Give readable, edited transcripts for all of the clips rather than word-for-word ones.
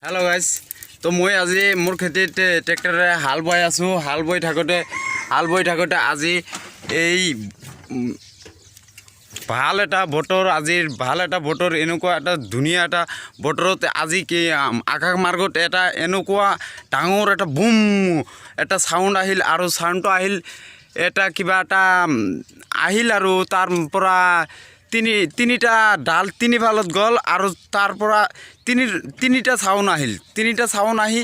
Hello guys तो मैं आज मोर खेत ट्रेक्टर हाल बाई आसो हाल बई थाकोते आज ভাল এটা বতৰ আজিৰ ভাল এটা বতৰ এনেকুৱা এটা ধুনীয়া এটা বতৰত আজি কি আকাশ মাৰ্গত এটা এনেকুৱা ডাঙৰ এটা বুম এটা সাউন্ড আহিল আৰু সাউন্ডটো আহিল এটা কিবা এটা আহিল আৰু তাৰ পৰা তিনিটা ডাল তিনিফালত গ'ল আৰু তাৰ পৰা তিনিটা সাউন্ড আহি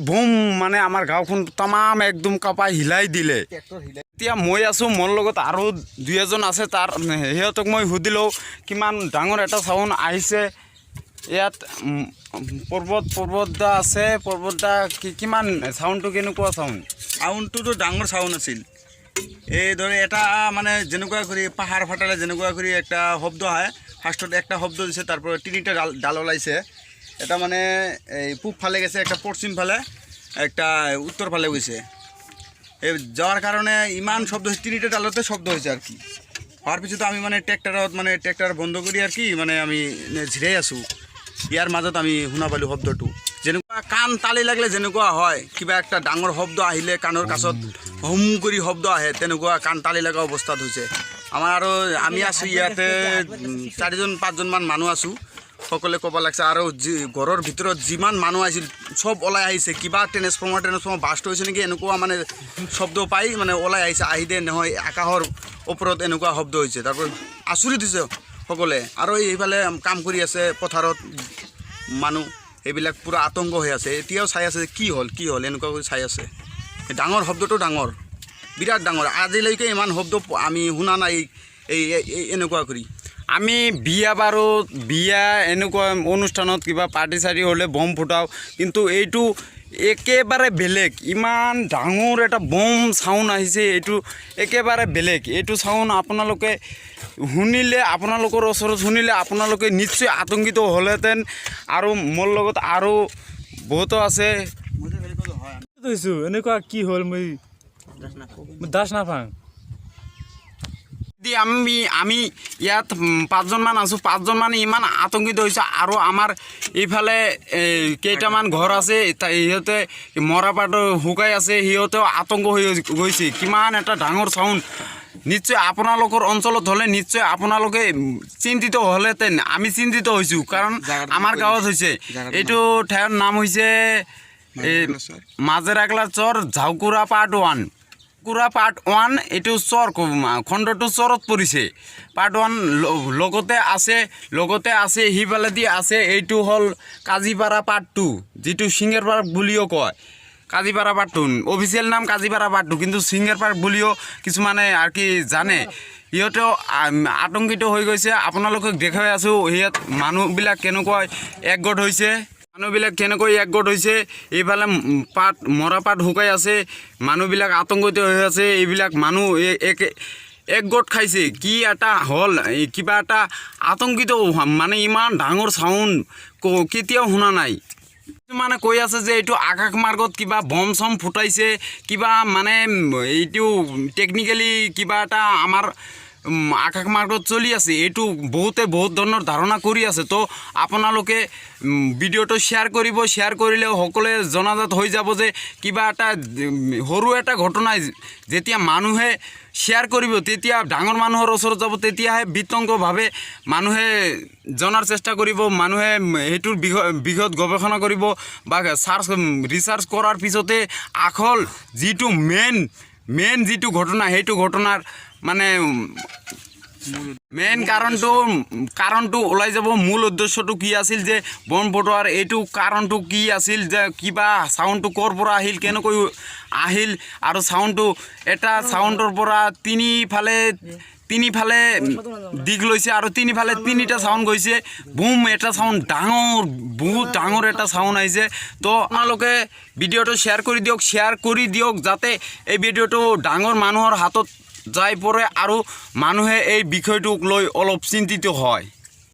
বুম মানে আমাৰ গাঁওখন तमाम একদম কাপাই হিলাই দিলে। এতিয়া মই আছোঁ মোৰ লগত আৰু দুই এজন আছে তাৰ সিহঁতক মই সুধিলোঁ কিমান ডাঙৰ এটা সাউন্ড আহিছে ইয়াত পৰ্বতটা আছে পৰ্বতটা কিমান সাউন্ডটো কেনেকুৱা সাউন্ডটোতো ডাঙৰ সাউন্ড আছিল এই ধৰে এটা মানে যেনেকুৱা কৰি পাহাৰ ফাটালে যেনেকুৱা কৰি একটা শব্দ আহে ফাৰ্ষ্টত একটা শব্দ দিছে তারপর তিনিটা ডাল ওলাইছে এটা মানে এই পূব ফালে গেছে একটা পশ্চিম ফালে একটা উত্তর ফালে গৈছে এই যাওয়ার কারণে ইমান শব্দ তিনিটা ডালতে শব্দ হয়েছে আর কি হওয়ার পিছতে আমি মানে ট্ৰেক্টৰ বন্ধ কৰি আৰ কি মানে আমি ঝিৰে আছো ইয়াৰ মাজত আমি শুনা পালো শব্দটো যেনেকুৱা কাণ তালি লাগলে যেনেকুৱা হয় কিবা একটা ডাঙৰ শব্দ আহিলে কাণৰ কাছত হুম কৰি শব্দ আহে তেনেকুৱা কাণ তালি লাগা অৱস্থাত হৈছে আমাৰ আৰু আমি আছো ইয়াতে 4-5 মান মানুহ আছো সকলে ক'ব লাগছে আৰু ঘৰৰ ভিতৰত যিমান মানুহ আছিল সব ওলাই আহিছে কিবা ট্ৰেন্সফৰ্মাৰ বাষ্ট হৈছে নেকি এনেকুৱা মানে শব্দ পাই মানে ওলাই আহিছে আহিদে নহয় আকাশৰ ওপৰত এনেকুৱা শব্দ হৈছে তাৰপৰ আচৰিত দিছে সকলে আৰু এইফালে কাম কৰি আছে পথাৰত মানুহ এইবিলাক পুৰা আতংক হৈ আছে এতিয়াও চাই আছে কি হল এনেকুৱা কৰি চাই আছে ডাঙৰ শব্দটো ডাঙৰ বিৰাট ডাঙৰ আজিলৈকে ইমান শব্দ আমি শুনা নাই এই এনেকুৱা কৰি আমি বিয়া এনেকুৱা অনুষ্ঠানত কিবা পাৰ্টি সাৰি হলে বম ফুটাও কিন্তু এইটো একেবাৰে বেলেগ ইমান ডাঙৰ এটা বম সাউন্ড আহিছে এইটো একেবাৰে বেলেগ এইটো সাউন্ড আপোনালোকে শুনিলে আপোনালোকৰ ওচৰত শুনিলে আপোনালোকে নিশ্চয় আতংকিত হ'লেতেন আৰু মোৰ লগত আৰু বহুত আছে এনেকুৱা কি হ'ল মই দাস নাপাং আমি ইয়াত 5 জন মান আছো 5 জন মানে ইমান আতংকিত হৈছে আৰু আমাৰ এইফালে কেইটামান ঘৰ আছে সিহঁতে মৰাপাট শুকাই আছে সিহঁতেও আতংক হৈ গৈছে কিমান এটা ডাঙৰ সাউন্ড নিশ্চয় আপোনালোকৰ অঞ্চলত হলে নিশ্চয় আপোনালোকে চিন্তিত হ'লেতেন আমি চিন্তিত হৈছো কাৰণ আমাৰ গাঁৱত হৈছে এইটো ঠাইৰ নাম হৈছে মাজেৰাকলা চৰ ঝাউকুৰা পাৰ্ট 1 কুৰা পাৰ্ট 1 এইটো চৰ খণ্ডটো চৰত পৰিছে পাৰ্ট 1 লগতে আছে হিফালেদি আছে এইটো হল কাজিপাৰা পাৰ্ট 2 যিটো সিংহেৰ পাৰ্ক বুলিও কয় কাজিপাৰা পাৰ্ট 2 অফিচিয়েল নাম কাজিপাৰা পাৰ্ট 2 কিন্তু সিংহেৰ পাৰ্ক বুলিও কিছুমানে আর কি জানে ইহঁতেও আতংকিত হৈ গৈছে আপোনালোকে দেখাই আছো ইয়াত মানুহবিলাক কেনেকৈ একগোট হৈছে মানুহবিলাক কেনেকৈ একগোট হৈছে এইফালে মৰাপাট শুকাই আছে মানুহবিলাক আতংকিত হৈ আছে এইবিলাক মানুহ একগোট খাইছে কি এটা হল কিবা এটা আতংকিত মানে ইমান ডাঙৰ সাউন্ড কেতিয়াও শুনা নাই মানে কৈ আছে যে এইটো আকাশ মাৰ্গত কিবা বম চম ফুটাইছে কিবা মানে এইটো টেকনিক্যালি কিবা এটা আমাৰ আকাশ মাৰ্গত চলি আছে এইটো বহুত ধৰণৰ ধাৰণা কৰি আছে তো আপোনালোকে ভিডিঅ'টো শ্বেয়াৰ কৰিলে সকলোৱে জনাজাত হৈ যাব যে কিবা এটা সৰু এটা ঘটনা যেতিয়া মানুহে শ্বেয়াৰ কৰিব তেতিয়া ডাঙৰ মানুহৰ ওচৰত যাব তেতিয়াহে বিতংকভাৱে মানুহে জনাৰ চেষ্টা কৰিব মানুহে এইটোৰ বিষয়ত গৱেষণা কৰিব বা ৰিচাৰ্চ কৰাৰ পিছতে আখল যিটো মেইন যিটো ঘটনা সেইটো ঘটনাৰ মানে মেইন কাৰণটো ওলাই যাব মূল উদ্দেশ্যটো কি আছিল যে বম ফুটোৱাৰ এইটো কাৰণটো কি আছিল যে কিবা সাউন্ডটো ক'ৰ পৰা আহিল কেনেকৈ আহিল আৰু সাউন্ডটো এটা সাউন্ডৰ পৰা তিনিফালে দিগ লৈছে আৰু তিনিফালে তিনিটা সাউন্ড গৈছে বুম এটা সাউন্ড বহুত ডাঙৰ এটা সাউন্ড আহিছে তো আপোনালোকে ভিডিঅ'টো শ্বেয়াৰ কৰি দিয়ক যাতে এই ভিডিঅ'টো ডাঙৰ মানুহৰ হাতত যাই পৰে আৰু মানুহে এই বিষয়টোক লৈ অলপ চিন্তিত হয়।